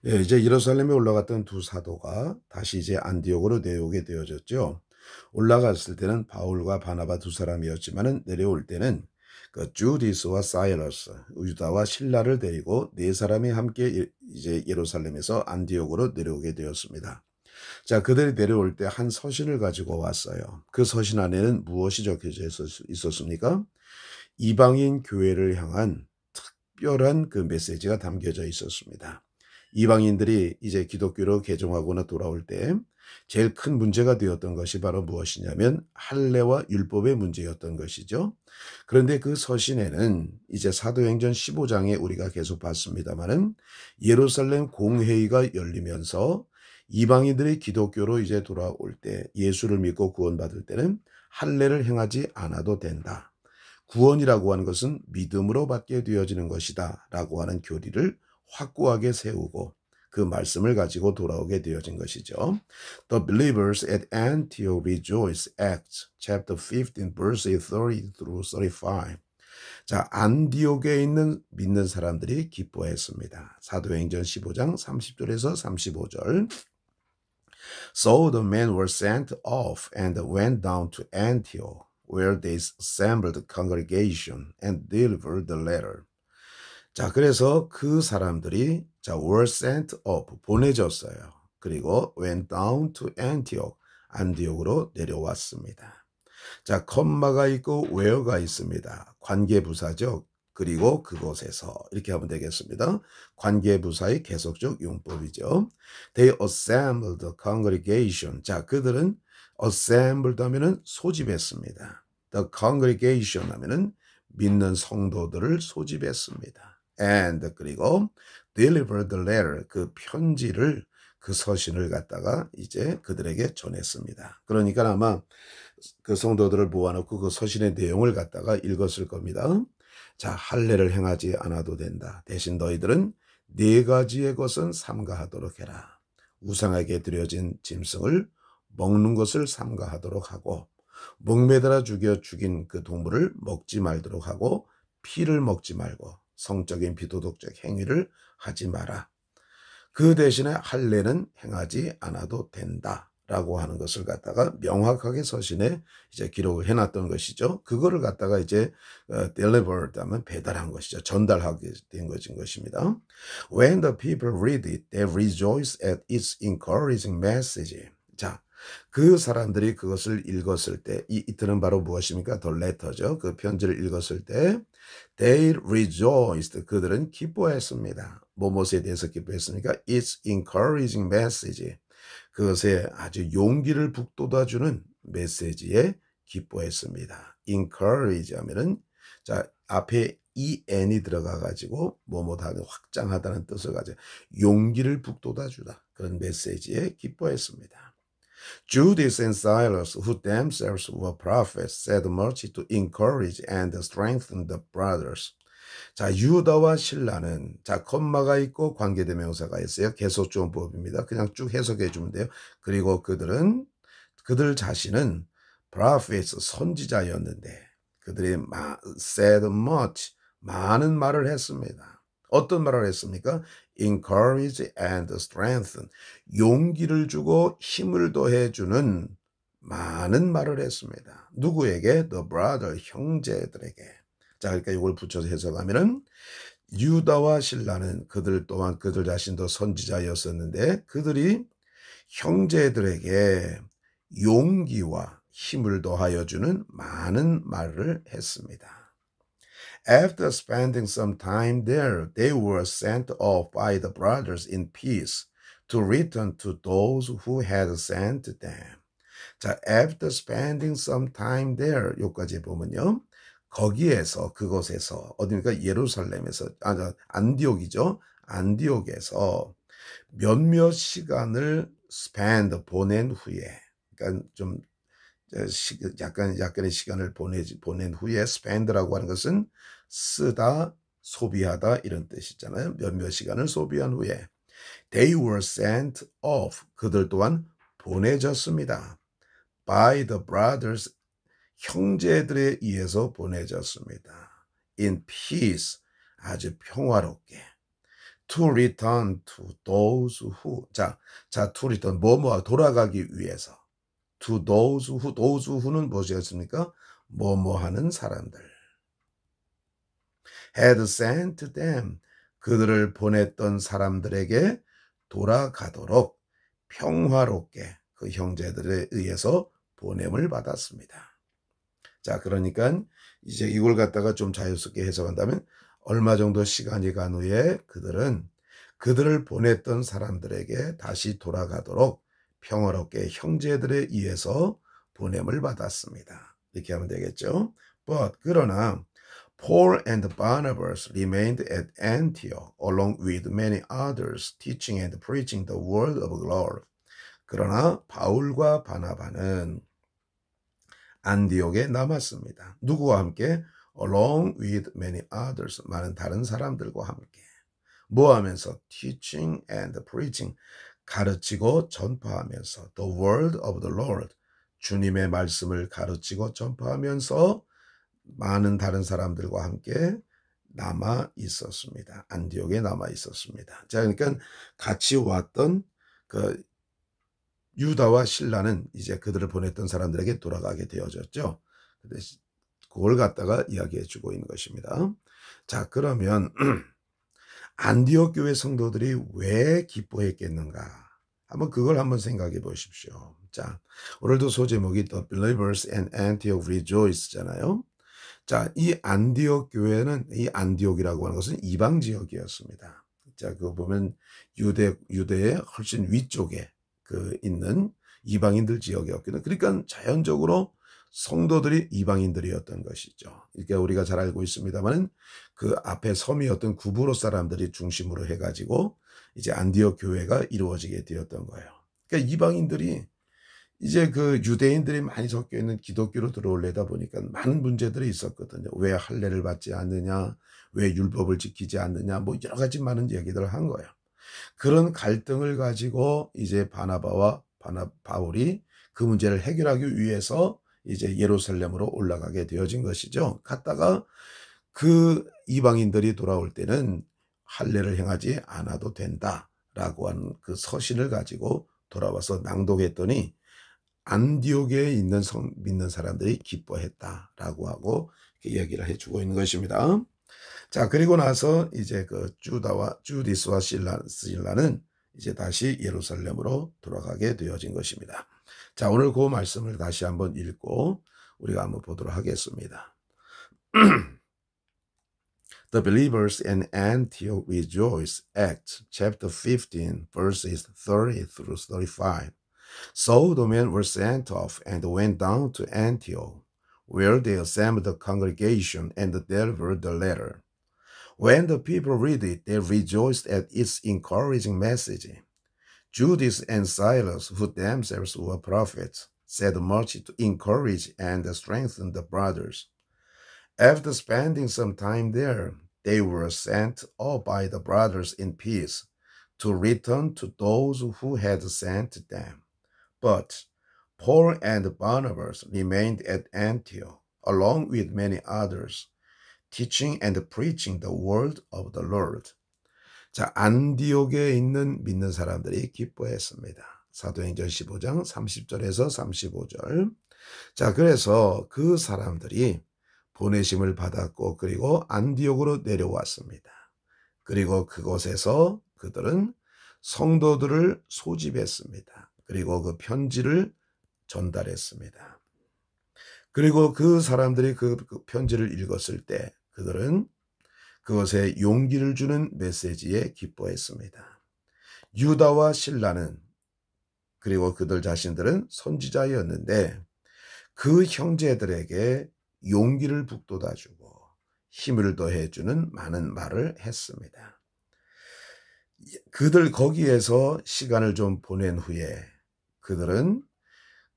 예, 이제 예루살렘에 올라갔던 두 사도가 다시 이제 안디옥으로 내려오게 되어졌죠. 올라갔을 때는 바울과 바나바 두 사람이었지만은 내려올 때는 그 주디스와 사일러스, 유다와 실라를 데리고 네 사람이 함께 이제 예루살렘에서 안디옥으로 내려오게 되었습니다. 자, 그들이 내려올 때 한 서신을 가지고 왔어요. 그 서신 안에는 무엇이 적혀져 있었습니까? 이방인 교회를 향한 특별한 그 메시지가 담겨져 있었습니다. 이방인들이 이제 기독교로 개종하거나 돌아올 때 제일 큰 문제가 되었던 것이 바로 무엇이냐면 할례와 율법의 문제였던 것이죠. 그런데 그 서신에는 이제 사도행전 15장에 우리가 계속 봤습니다마는 예루살렘 공회의가 열리면서 이방인들이 기독교로 이제 돌아올 때 예수를 믿고 구원받을 때는 할례를 행하지 않아도 된다. 구원이라고 하는 것은 믿음으로 받게 되어지는 것이다 라고 하는 교리를 확고하게 세우고 그 말씀을 가지고 돌아오게 되어진 것이죠. The believers at Antioch rejoice. Acts chapter 15 verse 30 through 35. 자, 안디옥에 있는 믿는 사람들이 기뻐했습니다. 사도행전 15장 30절에서 35절. So the men were sent off and went down to Antioch, where they assembled the congregation and delivered the letter. 자, 그래서 그 사람들이 were sent off, 보내졌어요. 그리고 went down to Antioch, 안디옥으로 내려왔습니다. 자, 컴마가 있고 where가 있습니다. 관계부사죠. 그리고 그곳에서 이렇게 하면 되겠습니다. 관계부사의 계속적 용법이죠. They assembled the congregation. 자, 그들은 assembled 하면은 소집했습니다. The congregation 하면은 믿는 성도들을 소집했습니다. And 그리고 delivered the letter, 그 편지를 그 서신을 갖다가 이제 그들에게 전했습니다. 그러니까 아마 그 성도들을 모아놓고 그 서신의 내용을 갖다가 읽었을 겁니다. 자, 할례를 행하지 않아도 된다. 대신 너희들은 네 가지의 것은 삼가하도록 해라. 우상에게 드려진 짐승을 먹는 것을 삼가하도록 하고, 목매달아 죽인 그 동물을 먹지 말도록 하고, 피를 먹지 말고 성적인 비도덕적 행위를 하지 마라. 그 대신에 할례는 행하지 않아도 된다라고 하는 것을 갖다가 명확하게 서신에 이제 기록을 해놨던 것이죠. 그거를 갖다가 이제 delivered 하면 배달한 것이죠. 전달하게 된 것입니다. When the people read it, they rejoice at its encouraging message. 자, 그 사람들이 그것을 읽었을 때, 이틀은 바로 무엇입니까? The letter죠. 그 편지를 읽었을 때, they rejoiced. 그들은 기뻐했습니다. 무엇에 대해서 기뻐했습니까? It's encouraging message. 그것에 아주 용기를 북돋아주는 메시지에 기뻐했습니다. encourage 하면은, 자, 앞에 en이 들어가가지고, 뭐뭐하게 확장하다는 뜻을 가지고, 용기를 북돋아주다. 그런 메시지에 기뻐했습니다. Judas and Silas, who themselves were prophets, said much to encourage and strengthen the brothers. 자, 유다와 실라는, 자, 콤마가 있고 관계대명사가 있어요. 계속조원법입니다. 그냥 쭉 해석해 주면 돼요. 그리고 그들 자신은 prophets, 선지자였는데, 그들이 said much, 많은 말을 했습니다. 어떤 말을 했습니까? encourage and strengthen. 용기를 주고 힘을 더해주는 많은 말을 했습니다. 누구에게? The brother, 형제들에게. 자, 그러니까 이걸 붙여서 해석하면은 유다와 실라는 그들 또한 그들 자신도 선지자였었는데 그들이 형제들에게 용기와 힘을 더하여 주는 많은 말을 했습니다. After spending some time there, they were sent off by the brothers in peace to return to those who had sent them. 자, after spending some time there, 여기까지 보면요. 거기에서, 그곳에서, 어디입니까? 예루살렘에서, 안디옥이죠. 안디옥에서 몇몇 시간을 spend, 보낸 후에, 그러니까 좀 약간의 시간을 보낸 후에 spend라고 하는 것은 쓰다, 소비하다 이런 뜻이잖아요. 몇몇 시간을 소비한 후에 they were sent off. 그들 또한 보내졌습니다. by the brothers. 형제들에 의해서 보내졌습니다. in peace. 아주 평화롭게. to return to those who. 자, to return, 뭐뭐 돌아가기 위해서. to those who는 무엇이었습니까? 뭐뭐 하는 사람들. had sent them, 그들을 보냈던 사람들에게 돌아가도록 평화롭게 그 형제들에 의해서 보냄을 받았습니다. 자, 그러니까 이제 이걸 갖다가 좀 자유스럽게 해석한다면 얼마 정도 시간이 간 후에 그들은 그들을 보냈던 사람들에게 다시 돌아가도록 평화롭게 형제들에 의해서 보냄을 받았습니다. 이렇게 하면 되겠죠. But 그러나 Paul and Barnabas remained at Antioch along with many others, teaching and preaching the word of the Lord. 그러나 바울과 바나바는 안디옥에 남았습니다. 누구와 함께? Along with many others, 많은 다른 사람들과 함께. 뭐 하면서? Teaching and preaching, 가르치고 전파하면서 the word of the Lord, 주님의 말씀을 가르치고 전파하면서 많은 다른 사람들과 함께 남아 있었습니다. 안디옥에 남아 있었습니다. 자, 그러니까 같이 왔던 그 유다와 실라는 이제 그들을 보냈던 사람들에게 돌아가게 되어졌죠. 그걸 갖다가 이야기해 주고 있는 것입니다. 자, 그러면 안디옥 교회 성도들이 왜 기뻐했겠는가? 그걸 한번 생각해 보십시오. 자, 오늘도 소제목이 The Believers in Antioch Rejoice잖아요. 자, 이 안디옥 교회는, 이 안디옥이라고 하는 것은 이방 지역이었습니다. 자, 그거 보면 유대의 훨씬 위쪽에 있는 이방인들 지역이었거든요. 그러니까 자연적으로 성도들이 이방인들이었던 것이죠. 그러니까 우리가 잘 알고 있습니다만 그 앞에 섬이었던 구브로 사람들이 중심으로 해가지고 이제 안디옥 교회가 이루어지게 되었던 거예요. 그러니까 이방인들이 이제 그 유대인들이 많이 섞여 있는 기독교로 들어올려다 보니까 많은 문제들이 있었거든요. 왜 할례를 받지 않느냐, 왜 율법을 지키지 않느냐, 뭐 여러 가지 많은 얘기들을 한 거예요. 그런 갈등을 가지고 이제 바울이 그 문제를 해결하기 위해서 이제 예루살렘으로 올라가게 되어진 것이죠. 갔다가 그 이방인들이 돌아올 때는 할례를 행하지 않아도 된다라고 하는 그 서신을 가지고 돌아와서 낭독했더니 안디옥에 있는 믿는 사람들이 기뻐했다라고 하고 이렇게 얘기를 해주고 있는 것입니다. 자, 그리고 나서 이제 그 주디스와 실라는 이제 다시 예루살렘으로 돌아가게 되어진 것입니다. 자, 오늘 그 말씀을 다시 한번 읽고 우리가 한번 보도록 하겠습니다. The believers in Antioch rejoice. Acts chapter 15 verses 30 through 35. So the men were sent off and went down to Antioch, where they assembled the congregation and delivered the letter. When the people read it, they rejoiced at its encouraging message. Judas and Silas, who themselves were prophets, said much to encourage and strengthen the brothers. After spending some time there, they were sent off by the brothers in peace to return to those who had sent them. But Paul and Barnabas remained at Antioch, along with many others, teaching and preaching the word of the Lord. 자, 안디옥에 있는 믿는 사람들이 기뻐했습니다. 사도행전 15장 30절에서 35절. 자, 그래서 그 사람들이 보내심을 받았고 그리고 안디옥으로 내려왔습니다. 그리고 그곳에서 그들은 성도들을 소집했습니다. 그리고 그 편지를 전달했습니다. 그리고 그 사람들이 그 편지를 읽었을 때 그들은 그것에 용기를 주는 메시지에 기뻐했습니다. 유다와 실라는 그리고 그들 자신들은 선지자였는데 그 형제들에게 용기를 북돋아주고 힘을 더해주는 많은 말을 했습니다. 그들 거기에서 시간을 좀 보낸 후에 그들은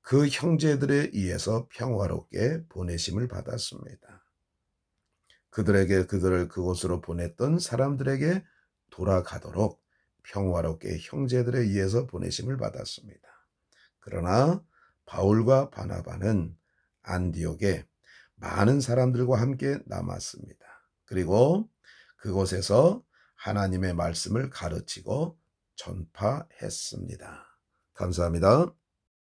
그 형제들에 의해서 평화롭게 보내심을 받았습니다. 그들을 그곳으로 보냈던 사람들에게 돌아가도록 평화롭게 형제들에 의해서 보내심을 받았습니다. 그러나 바울과 바나바는 안디옥에 많은 사람들과 함께 남았습니다. 그리고 그곳에서 하나님의 말씀을 가르치고 전파했습니다. 감사합니다.